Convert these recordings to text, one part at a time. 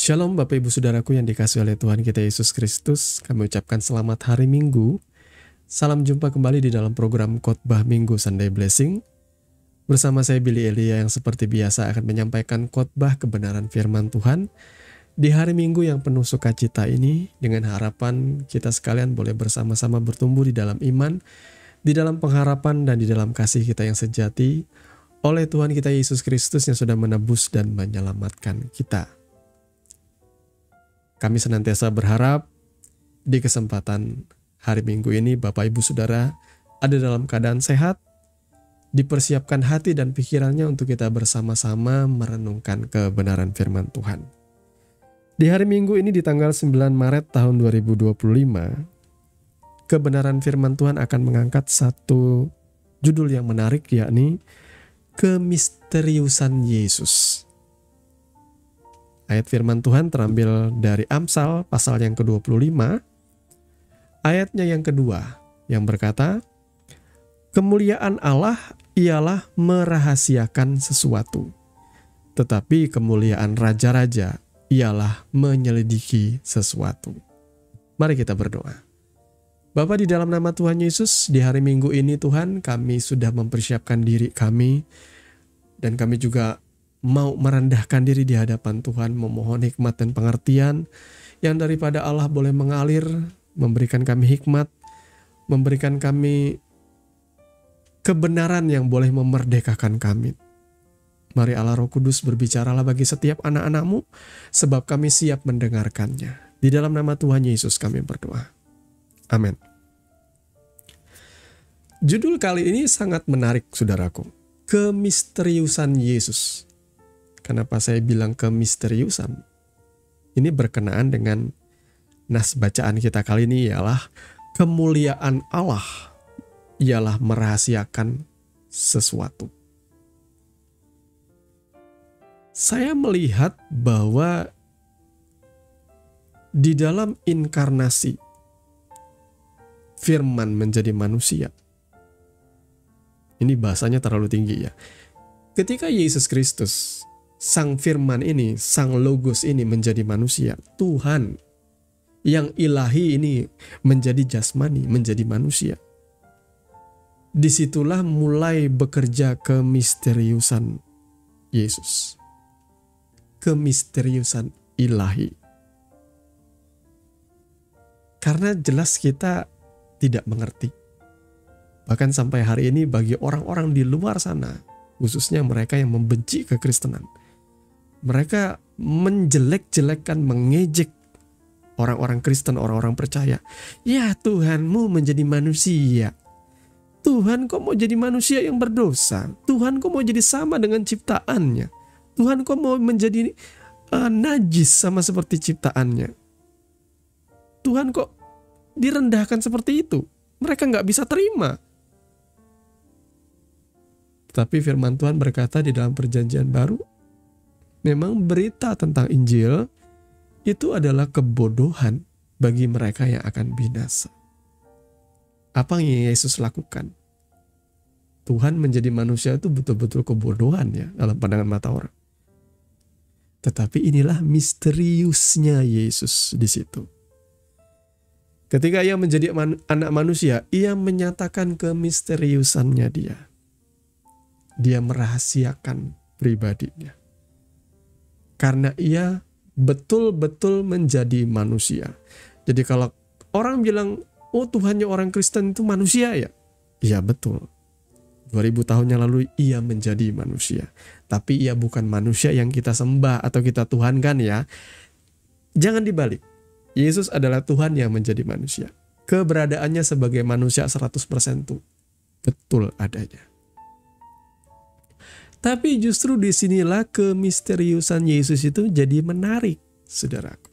Shalom Bapak Ibu Saudaraku yang dikasihi oleh Tuhan kita Yesus Kristus. Kami ucapkan selamat hari Minggu. Salam jumpa kembali di dalam program Khotbah Minggu Sunday Blessing. Bersama saya Billy Elia yang seperti biasa akan menyampaikan khotbah kebenaran firman Tuhan di hari Minggu yang penuh sukacita ini, dengan harapan kita sekalian boleh bersama-sama bertumbuh di dalam iman, di dalam pengharapan dan di dalam kasih kita yang sejati oleh Tuhan kita Yesus Kristus yang sudah menebus dan menyelamatkan kita. Kami senantiasa berharap di kesempatan hari Minggu ini Bapak Ibu Saudara ada dalam keadaan sehat, dipersiapkan hati dan pikirannya untuk kita bersama-sama merenungkan kebenaran firman Tuhan. Di hari Minggu ini di tanggal 9 Maret tahun 2025, kebenaran firman Tuhan akan mengangkat satu judul yang menarik, yakni kemisteriusan Yesus. Ayat firman Tuhan terambil dari Amsal pasal yang ke-25, ayatnya yang kedua, yang berkata, kemuliaan Allah ialah merahasiakan sesuatu, tetapi kemuliaan raja-raja ialah menyelidiki sesuatu. Mari kita berdoa. Bapa, di dalam nama Tuhan Yesus, di hari Minggu ini Tuhan, kami sudah mempersiapkan diri kami, dan kami juga mau merendahkan diri di hadapan Tuhan, memohon hikmat dan pengertian yang daripada Allah boleh mengalir, memberikan kami hikmat, memberikan kami kebenaran yang boleh memerdekakan kami. Mari Allah Roh Kudus berbicaralah bagi setiap anak-anak-Mu, sebab kami siap mendengarkannya. Di dalam nama Tuhan Yesus kami berdoa. Amin. Judul kali ini sangat menarik, saudaraku. Kemisteriusan Yesus. Kenapa saya bilang kemisteriusan? Ini berkenaan dengan nas bacaan kita kali ini, ialah kemuliaan Allah ialah merahasiakan sesuatu. Saya melihat bahwa di dalam inkarnasi firman menjadi manusia. Ini bahasanya terlalu tinggi ya. Ketika Yesus Kristus, Sang Firman ini, Sang Logos ini menjadi manusia, Tuhan yang ilahi ini menjadi jasmani, menjadi manusia. Disitulah mulai bekerja kemisteriusan Yesus. Kemisteriusan ilahi. Karena jelas kita tidak mengerti. Bahkan sampai hari ini bagi orang-orang di luar sana, khususnya mereka yang membenci kekristenan, mereka menjelek-jelekkan, mengejek orang-orang Kristen, orang-orang percaya. Ya, Tuhanmu menjadi manusia. Tuhan kok mau jadi manusia yang berdosa? Tuhan kok mau jadi sama dengan ciptaannya? Tuhan kok mau menjadi najis sama seperti ciptaannya? Tuhan kok direndahkan seperti itu? Mereka nggak bisa terima. Tapi firman Tuhan berkata di dalam perjanjian baru, memang berita tentang Injil itu adalah kebodohan bagi mereka yang akan binasa. Apa yang Yesus lakukan? Tuhan menjadi manusia itu betul-betul kebodohan ya dalam pandangan mata orang. Tetapi inilah misteriusnya Yesus di situ. Ketika ia menjadi anak manusia, ia menyatakan kemisteriusannya dia. Dia merahasiakan pribadinya. Karena ia betul-betul menjadi manusia. Jadi kalau orang bilang, oh Tuhannya orang Kristen itu manusia ya? Iya betul. 2000 tahun yang lalu ia menjadi manusia. Tapi ia bukan manusia yang kita sembah atau kita tuhankan ya. Jangan dibalik. Yesus adalah Tuhan yang menjadi manusia. Keberadaannya sebagai manusia 100% itu betul adanya. Tapi justru disinilah kemisteriusan Yesus itu jadi menarik, saudaraku.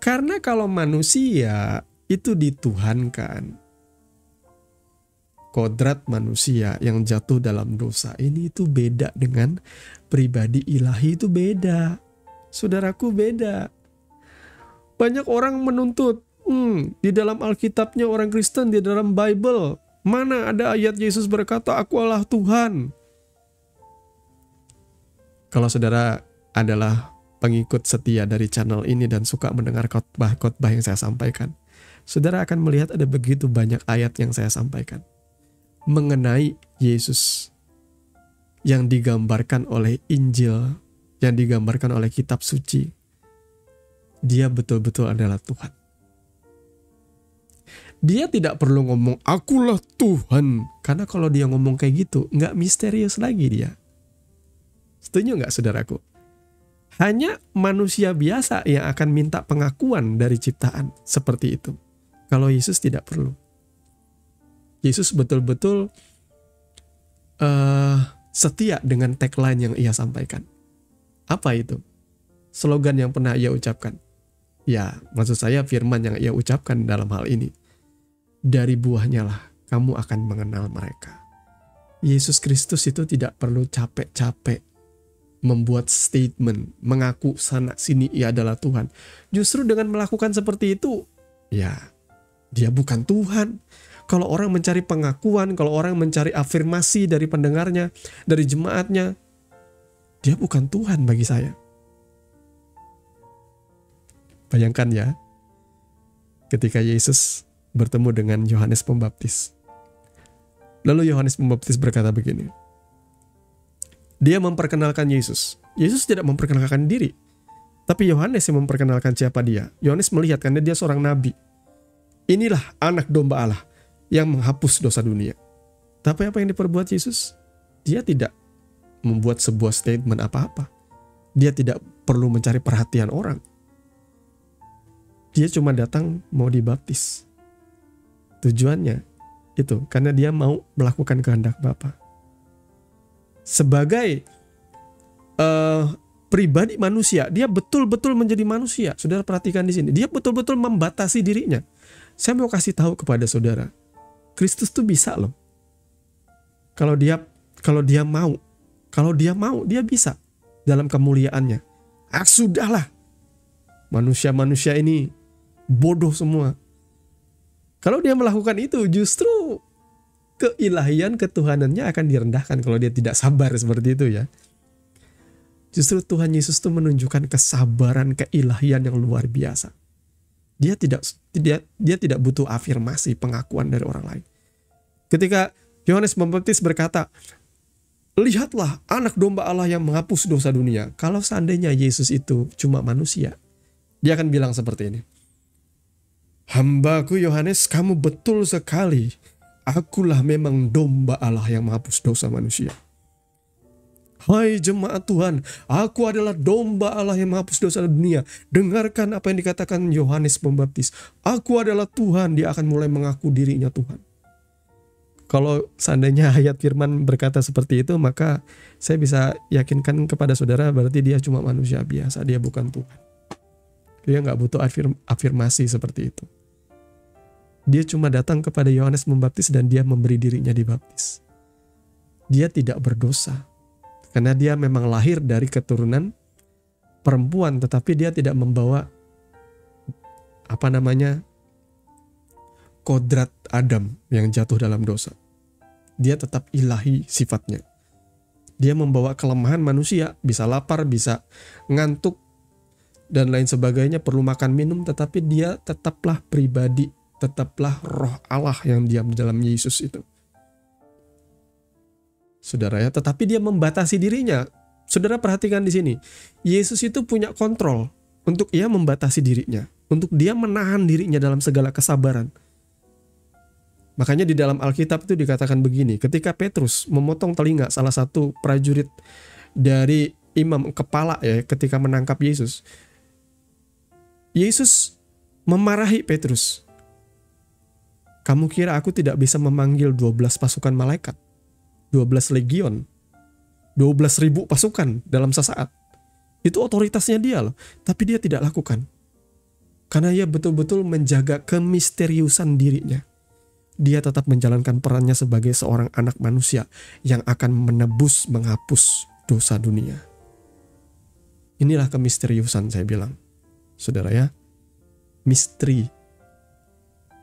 Karena kalau manusia itu dituhankan, kodrat manusia yang jatuh dalam dosa ini itu beda dengan pribadi ilahi, itu beda. Saudaraku, beda. Banyak orang menuntut, di dalam Alkitabnya orang Kristen, di dalam Bible, mana ada ayat Yesus berkata, aku Allah Tuhan. Kalau saudara adalah pengikut setia dari channel ini dan suka mendengar khotbah-khotbah yang saya sampaikan, saudara akan melihat ada begitu banyak ayat yang saya sampaikan mengenai Yesus yang digambarkan oleh Injil, yang digambarkan oleh kitab suci. Dia betul-betul adalah Tuhan. Dia tidak perlu ngomong, akulah Tuhan. Karena kalau dia ngomong kayak gitu, nggak misterius lagi dia. Setuju nggak saudaraku? Hanya manusia biasa yang akan minta pengakuan dari ciptaan seperti itu. Kalau Yesus tidak perlu. Yesus betul-betul setia dengan tagline yang ia sampaikan. Apa itu? Slogan yang pernah ia ucapkan. Ya, maksud saya firman yang ia ucapkan dalam hal ini. Dari buahnya lah kamu akan mengenal mereka. Yesus Kristus itu tidak perlu capek-capek membuat statement, mengaku sana sini ia adalah Tuhan. Justru dengan melakukan seperti itu, ya dia bukan Tuhan. Kalau orang mencari pengakuan, kalau orang mencari afirmasi dari pendengarnya, dari jemaatnya, dia bukan Tuhan bagi saya. Bayangkan ya, ketika Yesus bertemu dengan Yohanes Pembaptis. Lalu Yohanes Pembaptis berkata begini, dia memperkenalkan Yesus. Yesus tidak memperkenalkan diri, tapi Yohanes yang memperkenalkan siapa dia. Yohanes melihat karena dia seorang nabi. Inilah anak domba Allah yang menghapus dosa dunia. Tapi apa yang diperbuat Yesus? Dia tidak membuat sebuah statement apa-apa. Dia tidak perlu mencari perhatian orang. Dia cuma datang mau dibaptis. Tujuannya itu karena dia mau melakukan kehendak Bapa. Sebagai pribadi manusia, dia betul-betul menjadi manusia. Saudara perhatikan di sini, dia betul-betul membatasi dirinya. Saya mau kasih tahu kepada saudara, Kristus tuh bisa loh. Kalau dia mau, dia bisa dalam kemuliaannya. Sudahlah. Manusia-manusia ini bodoh semua. Kalau dia melakukan itu, justru keilahian, ketuhanannya akan direndahkan kalau dia tidak sabar seperti itu ya. Justru Tuhan Yesus itu menunjukkan kesabaran, keilahian yang luar biasa. Dia tidak butuh afirmasi, pengakuan dari orang lain. Ketika Yohanes Pembaptis berkata, lihatlah anak domba Allah yang menghapus dosa dunia. Kalau seandainya Yesus itu cuma manusia, dia akan bilang seperti ini. Hambaku Yohanes, kamu betul sekali. Akulah memang domba Allah yang menghapus dosa manusia. Hai jemaat Tuhan, aku adalah domba Allah yang menghapus dosa dunia. Dengarkan apa yang dikatakan Yohanes Pembaptis. Aku adalah Tuhan, dia akan mulai mengaku dirinya Tuhan. Kalau seandainya ayat firman berkata seperti itu, maka saya bisa yakinkan kepada saudara berarti dia cuma manusia biasa, dia bukan Tuhan. Dia nggak butuh afirmasi seperti itu. Dia cuma datang kepada Yohanes Pembaptis dan dia memberi dirinya dibaptis. Dia tidak berdosa. Karena dia memang lahir dari keturunan perempuan, tetapi dia tidak membawa kodrat Adam yang jatuh dalam dosa. Dia tetap ilahi sifatnya. Dia membawa kelemahan manusia, bisa lapar, bisa ngantuk, dan lain sebagainya, perlu makan minum, tetapi dia tetaplah pribadi, tetaplah roh Allah yang diam di dalam Yesus itu. Saudara ya, tetapi dia membatasi dirinya. Saudara perhatikan di sini. Yesus itu punya kontrol untuk ia membatasi dirinya, untuk dia menahan dirinya dalam segala kesabaran. Makanya di dalam Alkitab itu dikatakan begini, ketika Petrus memotong telinga salah satu prajurit dari imam kepala ya, ketika menangkap Yesus. Yesus memarahi Petrus. Kamu kira aku tidak bisa memanggil 12 pasukan malaikat? 12 legion, 12.000 pasukan dalam sesaat. Itu otoritasnya dia loh. Tapi dia tidak lakukan. Karena ia betul-betul menjaga kemisteriusan dirinya. Dia tetap menjalankan perannya sebagai seorang anak manusia yang akan menebus, menghapus dosa dunia. Inilah kemisteriusan saya bilang. Saudara ya, misteri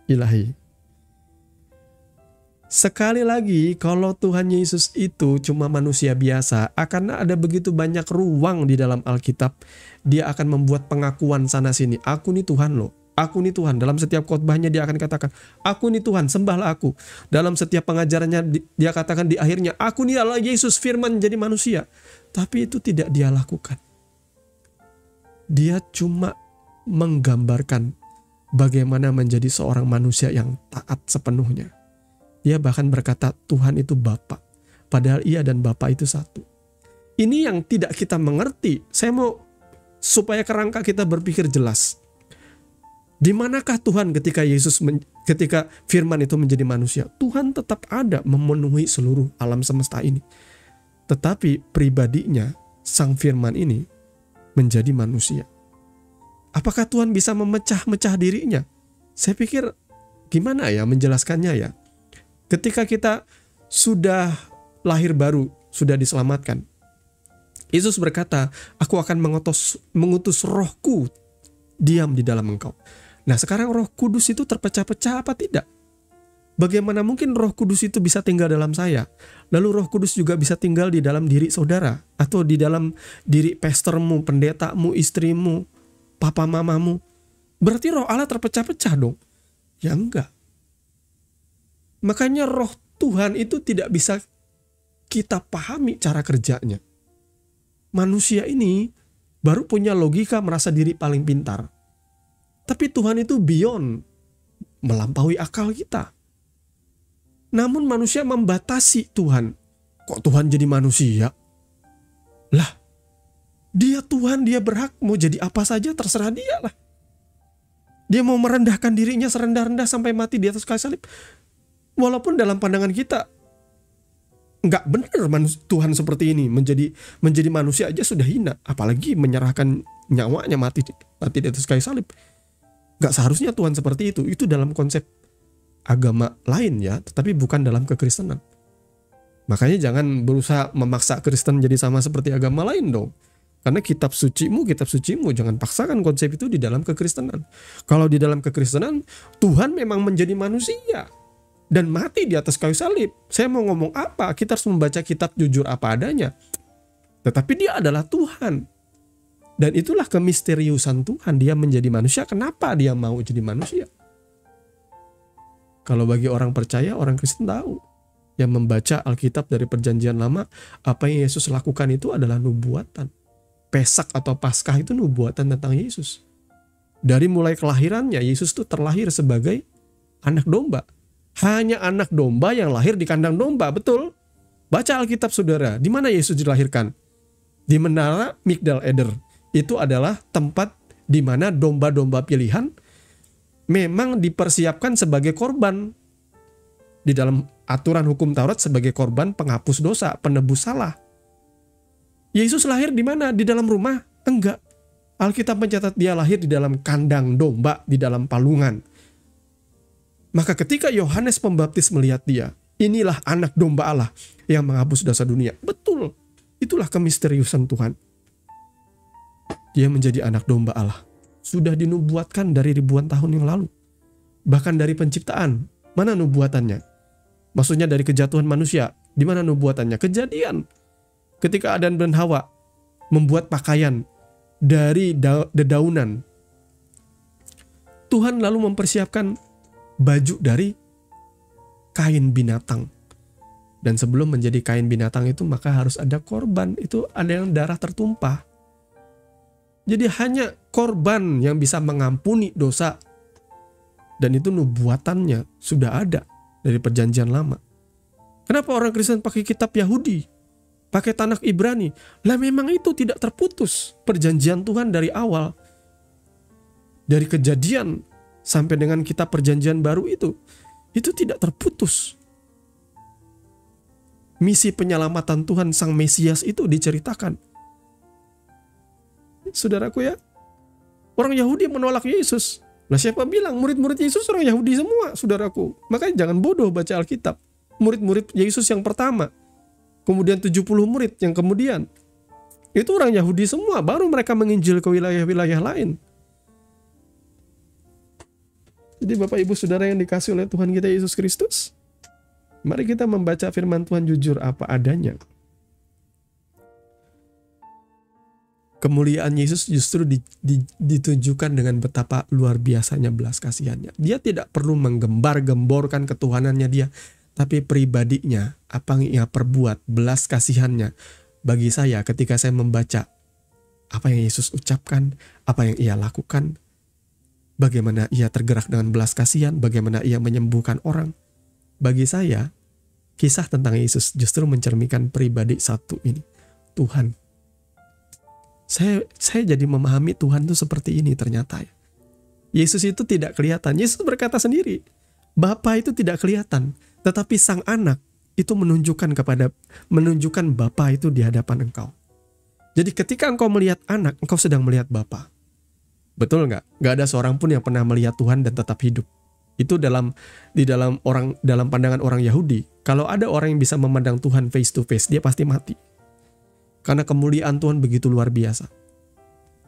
ilahi. Sekali lagi, kalau Tuhan Yesus itu cuma manusia biasa, akan ada begitu banyak ruang di dalam Alkitab. Dia akan membuat pengakuan sana-sini. Aku nih Tuhan loh. Aku nih Tuhan. Dalam setiap khotbahnya dia akan katakan, aku nih Tuhan, sembahlah aku. Dalam setiap pengajarannya dia katakan di akhirnya, aku nih Allah Yesus, firman jadi manusia. Tapi itu tidak dia lakukan. Dia cuma menggambarkan bagaimana menjadi seorang manusia yang taat sepenuhnya. Dia bahkan berkata Tuhan itu Bapa, padahal ia dan Bapa itu satu. Ini yang tidak kita mengerti. Saya mau supaya kerangka kita berpikir jelas. Di manakah Tuhan ketika firman itu menjadi manusia? Tuhan tetap ada memenuhi seluruh alam semesta ini. Tetapi pribadinya sang firman ini menjadi manusia. Apakah Tuhan bisa memecah-mecah dirinya? Saya pikir gimana ya menjelaskannya ya? Ketika kita sudah lahir baru, sudah diselamatkan, Yesus berkata, aku akan mengutus rohku diam di dalam engkau. Nah sekarang Roh Kudus itu terpecah-pecah apa tidak? Bagaimana mungkin Roh Kudus itu bisa tinggal dalam saya? Lalu Roh Kudus juga bisa tinggal di dalam diri saudara, atau di dalam diri pastormu, pendetamu, istrimu, papa mamamu. Berarti roh Allah terpecah-pecah dong? Ya enggak. Makanya roh Tuhan itu tidak bisa kita pahami cara kerjanya. Manusia ini baru punya logika merasa diri paling pintar. Tapi Tuhan itu beyond, melampaui akal kita. Namun manusia membatasi Tuhan. Kok Tuhan jadi manusia? Lah, dia Tuhan, dia berhak mau jadi apa saja, terserah dia lah. Dia mau merendahkan dirinya serendah-rendah sampai mati di atas kayu salib. Walaupun dalam pandangan kita nggak benar Tuhan seperti ini, menjadi manusia aja sudah hina, apalagi menyerahkan nyawanya mati di atas kayu salib. Nggak seharusnya Tuhan seperti itu. Itu dalam konsep agama lain ya, tetapi bukan dalam kekristenan. Makanya jangan berusaha memaksa Kristen jadi sama seperti agama lain dong. Karena kitab sucimu, jangan paksakan konsep itu di dalam kekristenan. Kalau di dalam kekristenan, Tuhan memang menjadi manusia dan mati di atas kayu salib. Saya mau ngomong apa? Kita harus membaca kitab jujur apa adanya. Tetapi dia adalah Tuhan. Dan itulah kemisteriusan Tuhan. Dia menjadi manusia. Kenapa dia mau jadi manusia? Kalau bagi orang percaya, orang Kristen tahu. Yang membaca Alkitab dari Perjanjian Lama, apa yang Yesus lakukan itu adalah nubuatan. Pesak atau Paskah itu nubuatan tentang Yesus. Dari mulai kelahirannya, Yesus itu terlahir sebagai anak domba. Hanya anak domba yang lahir di kandang domba, betul? Baca Alkitab saudara, di mana Yesus dilahirkan? Di menara Migdal Eder. Itu adalah tempat di mana domba-domba pilihan memang dipersiapkan sebagai korban. Di dalam aturan hukum Taurat sebagai korban penghapus dosa, penebus salah. Yesus lahir di mana? Di dalam rumah? Enggak. Alkitab mencatat dia lahir di dalam kandang domba, di dalam palungan. Maka ketika Yohanes Pembaptis melihat dia, inilah anak domba Allah yang menghapus dosa dunia. Betul, itulah kemisteriusan Tuhan. Dia menjadi anak domba Allah. Sudah dinubuatkan dari ribuan tahun yang lalu. Bahkan dari penciptaan, mana nubuatannya? Maksudnya dari kejatuhan manusia, di mana nubuatannya? Kejadian. Ketika Adam dan Hawa membuat pakaian dari dedaunan, Tuhan lalu mempersiapkan baju dari kain binatang. Dan sebelum menjadi kain binatang itu maka harus ada korban. Itu ada yang darah tertumpah. Jadi hanya korban yang bisa mengampuni dosa. Dan itu nubuatannya sudah ada dari Perjanjian Lama. Kenapa orang Kristen pakai kitab Yahudi? Pakai Tanakh Ibrani? Lah memang itu tidak terputus perjanjian Tuhan dari awal. Dari Kejadian sampai dengan kitab Perjanjian Baru itu tidak terputus. Misi penyelamatan Tuhan Sang Mesias itu diceritakan. Saudaraku ya, orang Yahudi menolak Yesus. Nah siapa bilang murid-murid Yesus orang Yahudi semua, saudaraku? Makanya jangan bodoh baca Alkitab. Murid-murid Yesus yang pertama, kemudian 70 murid yang kemudian, itu orang Yahudi semua, baru mereka menginjil ke wilayah-wilayah lain. Jadi Bapak Ibu Saudara yang dikasih oleh Tuhan kita Yesus Kristus, Mari kita membaca firman Tuhan jujur apa adanya. Kemuliaan Yesus justru ditunjukkan dengan betapa luar biasanya belas kasihannya. Dia tidak perlu menggembar-gemborkan ketuhanannya dia, tapi pribadinya, apa yang ia perbuat, belas kasihannya. Bagi saya ketika saya membaca apa yang Yesus ucapkan, apa yang ia lakukan, bagaimana ia tergerak dengan belas kasihan, bagaimana ia menyembuhkan orang. Bagi saya, kisah tentang Yesus justru mencerminkan pribadi satu ini, Tuhan. Saya jadi memahami Tuhan itu seperti ini ternyata ya. Yesus itu tidak kelihatan. Yesus berkata sendiri, Bapa itu tidak kelihatan, tetapi Sang Anak itu menunjukkan Bapa itu di hadapan engkau. Jadi ketika engkau melihat anak, engkau sedang melihat Bapa. Betul nggak? Nggak ada seorang pun yang pernah melihat Tuhan dan tetap hidup. Itu dalam pandangan orang Yahudi. Kalau ada orang yang bisa memandang Tuhan face to face, dia pasti mati. Karena kemuliaan Tuhan begitu luar biasa.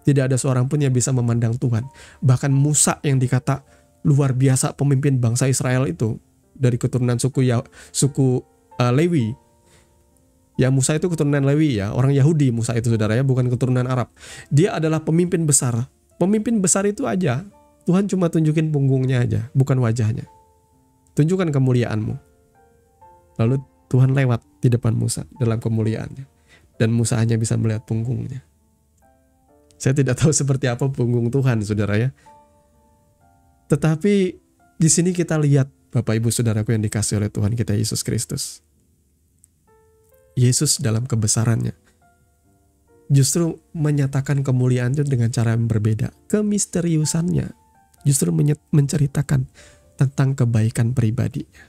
Tidak ada seorang pun yang bisa memandang Tuhan. Bahkan Musa yang dikata luar biasa pemimpin bangsa Israel itu, dari keturunan suku Lewi. Ya, Musa itu keturunan Lewi ya, orang Yahudi Musa itu saudara ya, bukan keturunan Arab. Dia adalah pemimpin besar. Pemimpin besar itu aja, Tuhan cuma tunjukin punggungnya aja, bukan wajahnya. Tunjukkan kemuliaanmu. Lalu Tuhan lewat di depan Musa dalam kemuliaannya. Dan Musa hanya bisa melihat punggungnya. Saya tidak tahu seperti apa punggung Tuhan, saudara ya. Tetapi di sini kita lihat, Bapak Ibu Saudaraku yang dikasihi oleh Tuhan kita Yesus Kristus. Yesus dalam kebesarannya justru menyatakan kemuliaan itu dengan cara yang berbeda. Kemisteriusannya justru menceritakan tentang kebaikan pribadinya.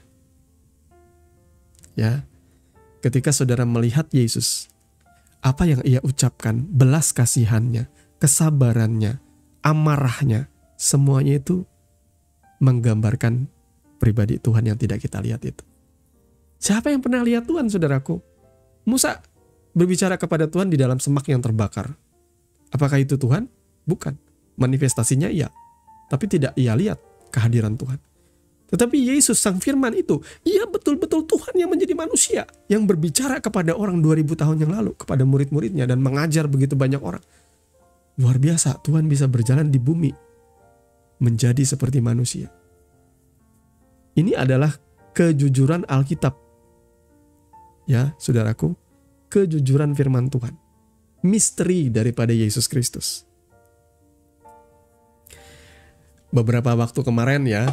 Ya, ketika saudara melihat Yesus, apa yang ia ucapkan, belas kasihannya, kesabarannya, amarahnya, semuanya itu menggambarkan pribadi Tuhan yang tidak kita lihat itu. Siapa yang pernah lihat Tuhan, saudaraku? Musa berbicara kepada Tuhan di dalam semak yang terbakar. Apakah itu Tuhan? Bukan. Manifestasinya iya, tapi tidak ia lihat kehadiran Tuhan. Tetapi Yesus Sang Firman itu, ia betul-betul Tuhan yang menjadi manusia, yang berbicara kepada orang 2000 tahun yang lalu, kepada murid-muridnya, dan mengajar begitu banyak orang. Luar biasa, Tuhan bisa berjalan di bumi, menjadi seperti manusia. Ini adalah kejujuran Alkitab. Ya, saudaraku, kejujuran firman Tuhan. Misteri daripada Yesus Kristus. Beberapa waktu kemarin ya,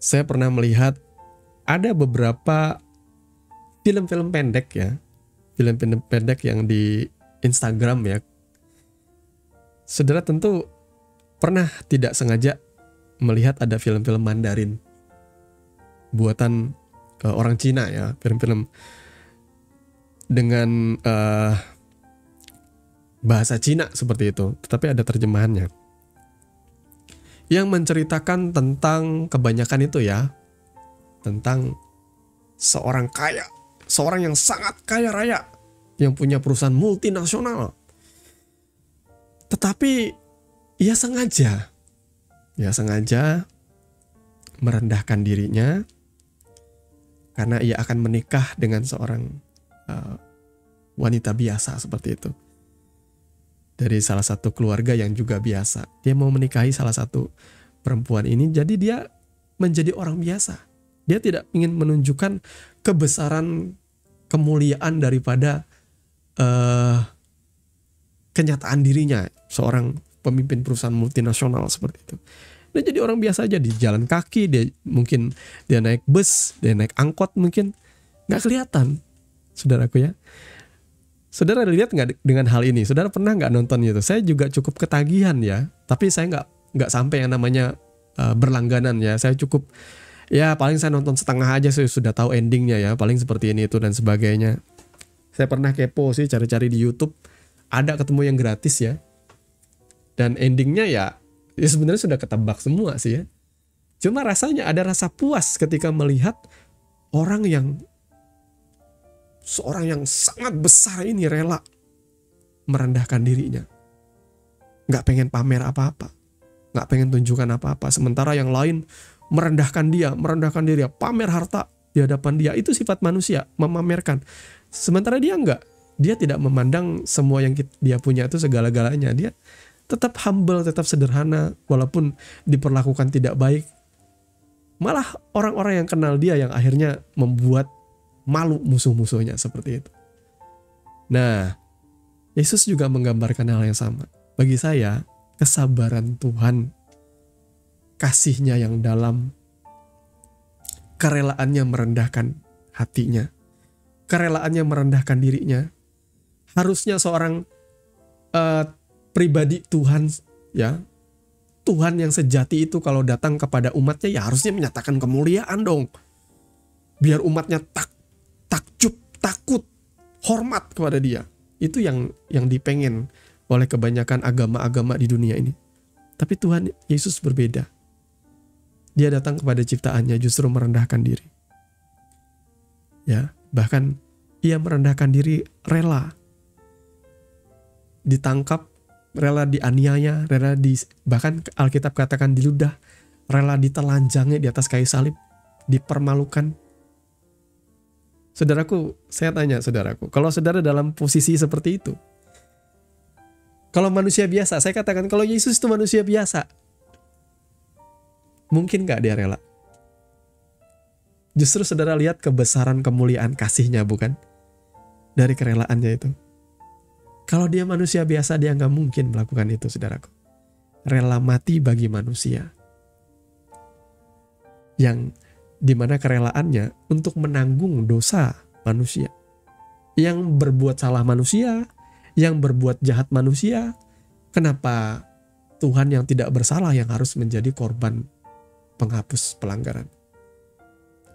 saya pernah melihat ada beberapa film-film pendek ya. Film-film pendek yang di Instagram ya. Saudara tentu pernah tidak sengaja melihat ada film-film Mandarin. Buatan orang Cina ya. Film-film dengan bahasa Cina seperti itu. Tetapi ada terjemahannya. Yang menceritakan tentang kebanyakan itu ya, tentang seorang kaya, seorang yang sangat kaya raya, yang punya perusahaan multinasional. Tetapi ia sengaja merendahkan dirinya karena ia akan menikah dengan seorang wanita biasa seperti itu. Dari salah satu keluarga yang juga biasa. Dia mau menikahi salah satu perempuan ini, jadi dia menjadi orang biasa. Dia tidak ingin menunjukkan kebesaran, kemuliaan daripada kenyataan dirinya. Seorang pemimpin perusahaan multinasional seperti itu. Dia jadi orang biasa aja, di jalan kaki, dia naik bus, dia naik angkot mungkin. Nggak kelihatan, saudaraku ya. Saudara lihat nggak dengan hal ini? Saudara pernah nggak nonton itu? Saya juga cukup ketagihan ya. Tapi saya nggak sampai yang namanya berlangganan ya. Saya cukup ya paling saya nonton setengah aja, saya sudah tahu endingnya ya. Paling seperti ini itu dan sebagainya. Saya pernah kepo sih, cari-cari di YouTube. Ada ketemu yang gratis ya. Dan endingnya ya sebenarnya sudah ketebak semua sih ya. Cuma rasanya ada rasa puas ketika melihat seorang yang sangat besar ini rela merendahkan dirinya. Gak pengen pamer apa-apa. Gak pengen tunjukkan apa-apa. Sementara yang lain merendahkan diri, pamer harta. di hadapan dia. Itu sifat manusia, memamerkan. Sementara dia enggak. Dia tidak memandang semua yang dia punya itu segala-galanya. Dia tetap humble, tetap sederhana, walaupun diperlakukan tidak baik. Malah orang-orang yang kenal dia yang akhirnya membuat malu musuh-musuhnya seperti itu. Nah, Yesus juga menggambarkan hal yang sama. Bagi saya, kesabaran Tuhan, kasih-Nya yang dalam, kerelaannya merendahkan hatinya, kerelaannya merendahkan dirinya. Harusnya seorang pribadi Tuhan, ya, Tuhan yang sejati itu kalau datang kepada umatnya ya harusnya menyatakan kemuliaan dong. Biar umatnya takjub, takut, hormat kepada dia. Itu yang dipengen oleh kebanyakan agama-agama di dunia ini. Tapi Tuhan Yesus berbeda. Dia datang kepada ciptaannya justru merendahkan diri. Ya, bahkan ia merendahkan diri, rela ditangkap, rela dianiaya, bahkan Alkitab katakan diludah, rela ditelanjangi di atas kayu salib, dipermalukan. Saudaraku, saya tanya saudaraku, kalau saudara dalam posisi seperti itu, kalau manusia biasa, saya katakan kalau Yesus itu manusia biasa, mungkin gak dia rela? Justru saudara lihat kebesaran kemuliaan kasih-Nya, bukan? Dari kerelaannya itu. Kalau dia manusia biasa, dia gak mungkin melakukan itu, saudaraku. Rela mati bagi manusia. Yang dimana kerelaannya untuk menanggung dosa manusia. Yang berbuat salah manusia, yang berbuat jahat manusia. Kenapa Tuhan yang tidak bersalah yang harus menjadi korban penghapus pelanggaran?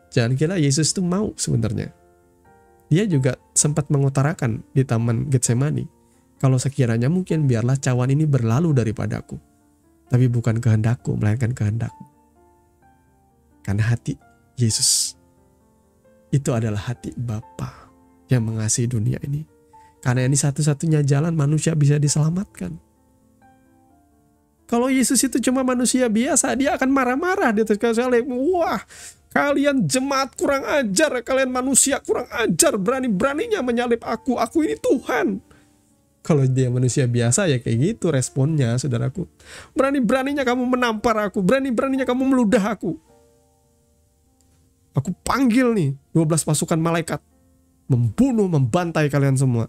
Jangan kira Yesus itu mau sebenarnya. Dia juga sempat mengutarakan di Taman Getsemani, kalau sekiranya mungkin biarlah cawan ini berlalu daripadaku, tapi bukan kehendakku, melainkan kehendakmu. Karena hati Yesus itu adalah hati Bapa yang mengasihi dunia ini. Karena ini satu-satunya jalan manusia bisa diselamatkan. Kalau Yesus itu cuma manusia biasa, dia akan marah-marah di atas kayu salib. Wah, kalian jemaat kurang ajar, kalian manusia kurang ajar, berani-beraninya menyalib aku ini Tuhan. Kalau dia manusia biasa ya kayak gitu responnya, saudaraku. Berani-beraninya kamu menampar aku, berani-beraninya kamu meludah aku. Aku panggil nih 12 pasukan malaikat, membunuh, membantai kalian semua.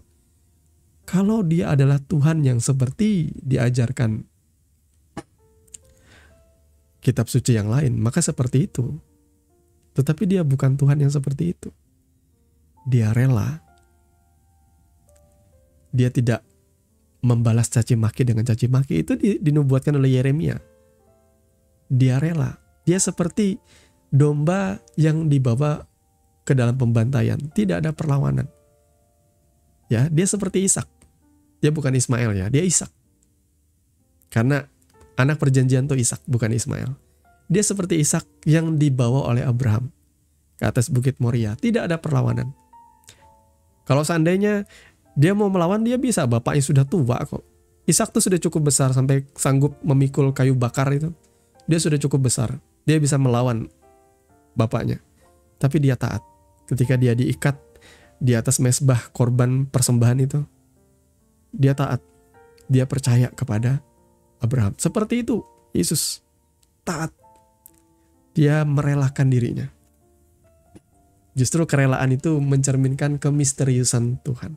Kalau dia adalah Tuhan yang seperti diajarkan kitab suci yang lain, maka seperti itu. Tetapi dia bukan Tuhan yang seperti itu. Dia rela. Dia tidak membalas caci maki dengan caci maki. Itu dinubuatkan oleh Yeremia. Dia rela. Dia seperti domba yang dibawa ke dalam pembantaian. Tidak ada perlawanan. Ya, dia seperti Ishak. Dia bukan Ismail ya, dia Ishak. Karena anak perjanjian itu Ishak, bukan Ismail. Dia seperti Ishak yang dibawa oleh Abraham ke atas bukit Moria. Tidak ada perlawanan. Kalau seandainya dia mau melawan, dia bisa. Bapaknya sudah tua kok. Ishak tuh sudah cukup besar sampai sanggup memikul kayu bakar itu. Dia sudah cukup besar. Dia bisa melawan bapaknya. Tapi dia taat. Ketika dia diikat di atas mezbah korban persembahan itu, dia taat. Dia percaya kepada Abraham. Seperti itu Yesus. Taat. Dia merelakan dirinya. Justru kerelaan itu mencerminkan kemisteriusan Tuhan.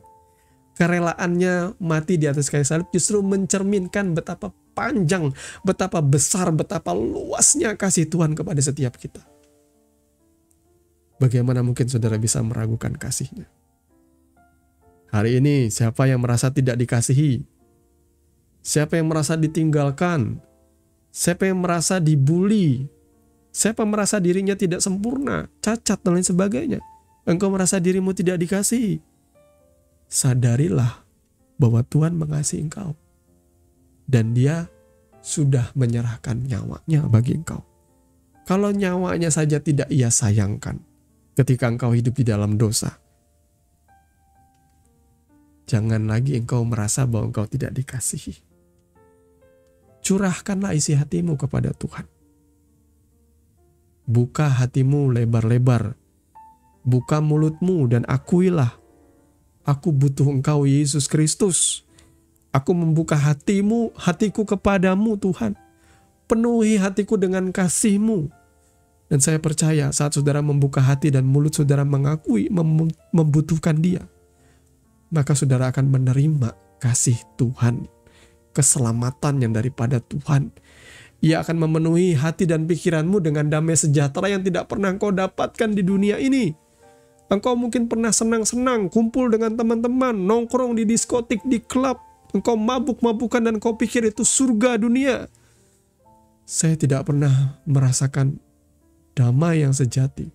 Kerelaannya mati di atas kayu salib justru mencerminkan betapa panjang, betapa besar, betapa luasnya kasih Tuhan kepada setiap kita. Bagaimana mungkin saudara bisa meragukan kasih-Nya? Hari ini siapa yang merasa tidak dikasihi? Siapa yang merasa ditinggalkan? Siapa yang merasa dibully? Siapa merasa dirinya tidak sempurna, cacat dan lain sebagainya? Engkau merasa dirimu tidak dikasihi? Sadarilah bahwa Tuhan mengasihi engkau. Dan Dia sudah menyerahkan nyawanya bagi engkau. Kalau nyawanya saja tidak Ia sayangkan ketika engkau hidup di dalam dosa, jangan lagi engkau merasa bahwa engkau tidak dikasihi. Curahkanlah isi hatimu kepada Tuhan. Buka hatimu lebar-lebar Buka mulutmu dan akuilah, aku butuh Engkau Yesus Kristus. Aku membuka hatiku kepadamu Tuhan. Penuhi hatiku dengan kasih-Mu. Dan saya percaya saat saudara membuka hati dan mulut saudara mengakui membutuhkan Dia, maka saudara akan menerima kasih Tuhan, keselamatan yang daripada Tuhan. Ia akan memenuhi hati dan pikiranmu dengan damai sejahtera yang tidak pernah engkau dapatkan di dunia ini. Engkau mungkin pernah senang-senang kumpul dengan teman-teman, nongkrong di diskotik, di klub. Engkau mabuk-mabukan dan engkau pikir itu surga dunia. Saya tidak pernah merasakan damai yang sejati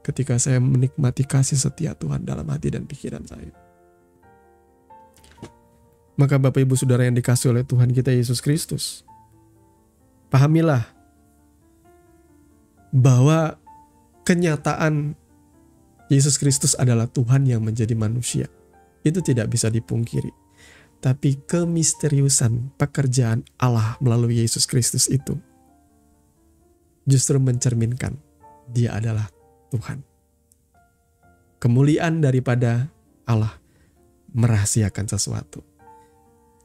ketika saya menikmati kasih setia Tuhan dalam hati dan pikiran saya. Maka Bapak Ibu Saudara yang dikasihi oleh Tuhan kita Yesus Kristus, pahamilah bahwa kenyataan Yesus Kristus adalah Tuhan yang menjadi manusia. Itu tidak bisa dipungkiri. Tapi kemisteriusan pekerjaan Allah melalui Yesus Kristus itu justru mencerminkan Dia adalah Tuhan. Kemuliaan daripada Allah merahasiakan sesuatu.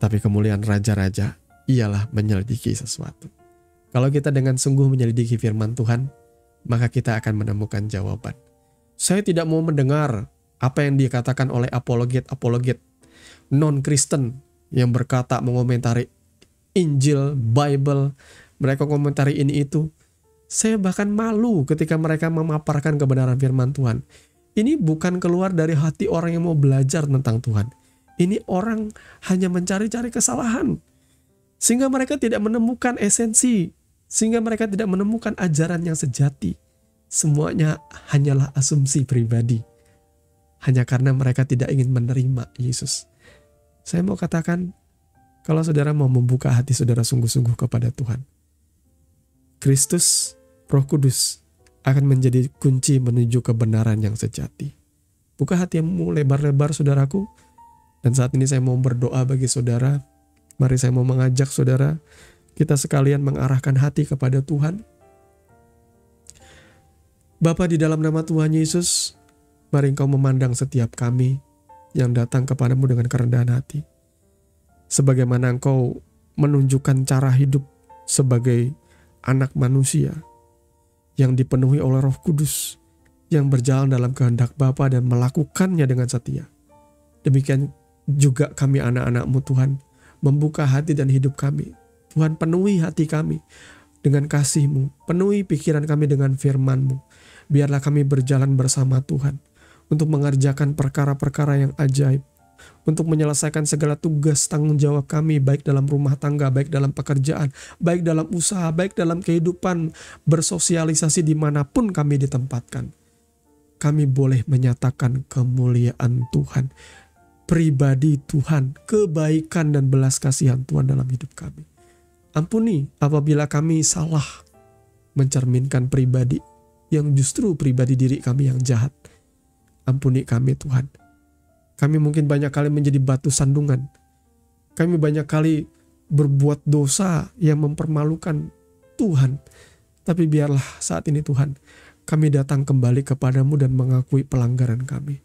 Tapi kemuliaan raja-raja ialah menyelidiki sesuatu. Kalau kita dengan sungguh menyelidiki firman Tuhan, maka kita akan menemukan jawaban. Saya tidak mau mendengar apa yang dikatakan oleh apologet non-Kristen yang berkata mengomentari Injil, Bible, mereka komentari ini itu. Saya bahkan malu ketika mereka memaparkan kebenaran firman Tuhan. Ini bukan keluar dari hati orang yang mau belajar tentang Tuhan. Ini orang hanya mencari-cari kesalahan. Sehingga mereka tidak menemukan esensi. Sehingga mereka tidak menemukan ajaran yang sejati. Semuanya hanyalah asumsi pribadi. Hanya karena mereka tidak ingin menerima Yesus. Saya mau katakan, kalau saudara mau membuka hati saudara sungguh-sungguh kepada Tuhan, Kristus, Roh Kudus akan menjadi kunci menuju kebenaran yang sejati. Buka hatimu lebar-lebar saudaraku. Dan saat ini saya mau berdoa bagi saudara. Mari saya mau mengajak saudara, kita sekalian mengarahkan hati kepada Tuhan. Bapa, di dalam nama Tuhan Yesus, mari Engkau memandang setiap kami yang datang kepadamu dengan kerendahan hati. Sebagaimana Engkau menunjukkan cara hidup sebagai anak manusia yang dipenuhi oleh Roh Kudus, yang berjalan dalam kehendak Bapa dan melakukannya dengan setia. Demikian juga kami anak-anak-Mu Tuhan, membuka hati dan hidup kami. Tuhan, penuhi hati kami dengan kasih-Mu, penuhi pikiran kami dengan firman-Mu. Biarlah kami berjalan bersama Tuhan untuk mengerjakan perkara-perkara yang ajaib, untuk menyelesaikan segala tugas tanggung jawab kami, baik dalam rumah tangga, baik dalam pekerjaan, baik dalam usaha, baik dalam kehidupan bersosialisasi dimanapun kami ditempatkan. Kami boleh menyatakan kemuliaan Tuhan, pribadi Tuhan, kebaikan dan belas kasihan Tuhan dalam hidup kami. Ampuni apabila kami salah mencerminkan pribadi yang justru pribadi diri kami yang jahat. Ampuni kami Tuhan. Kami mungkin banyak kali menjadi batu sandungan. Kami banyak kali berbuat dosa yang mempermalukan Tuhan. Tapi biarlah saat ini Tuhan, kami datang kembali kepadamu dan mengakui pelanggaran kami.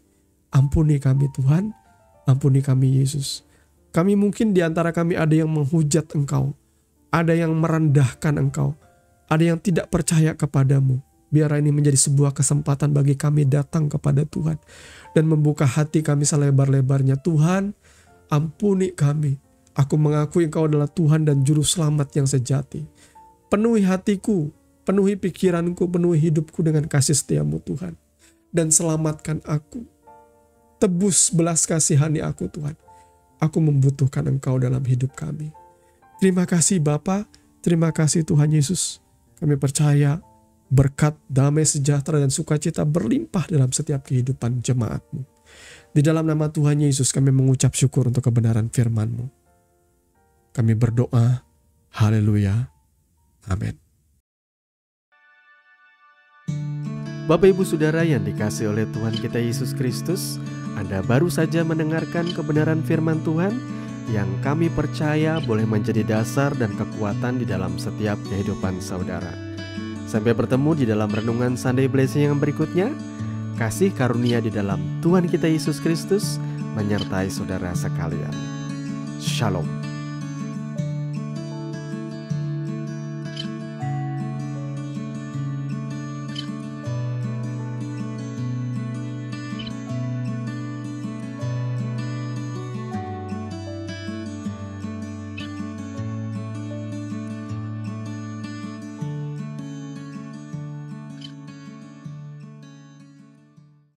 Ampuni kami Tuhan, ampuni kami Yesus. Kami mungkin di antara kami ada yang menghujat Engkau, ada yang merendahkan Engkau, ada yang tidak percaya kepadamu. Biar ini menjadi sebuah kesempatan bagi kami datang kepada Tuhan dan membuka hati kami selebar-lebarnya. Tuhan, ampuni kami. Aku mengakui Engkau adalah Tuhan dan Juru Selamat yang sejati. Penuhi hatiku, penuhi pikiranku, penuhi hidupku dengan kasih setia-Mu Tuhan. Dan selamatkan aku. Tebus belas kasihani aku Tuhan. Aku membutuhkan Engkau dalam hidup kami. Terima kasih Bapa, terima kasih Tuhan Yesus. Kami percaya berkat, damai sejahtera dan sukacita berlimpah dalam setiap kehidupan jemaat-Mu. Di dalam nama Tuhan Yesus kami mengucap syukur untuk kebenaran firman-Mu. Kami berdoa, haleluya, amin. Bapak Ibu Saudara yang dikasihi oleh Tuhan kita Yesus Kristus, Anda baru saja mendengarkan kebenaran firman Tuhan yang kami percaya boleh menjadi dasar dan kekuatan di dalam setiap kehidupan saudara. Sampai bertemu di dalam renungan Sunday Blessing yang berikutnya. Kasih karunia di dalam Tuhan kita Yesus Kristus menyertai saudara sekalian. Shalom.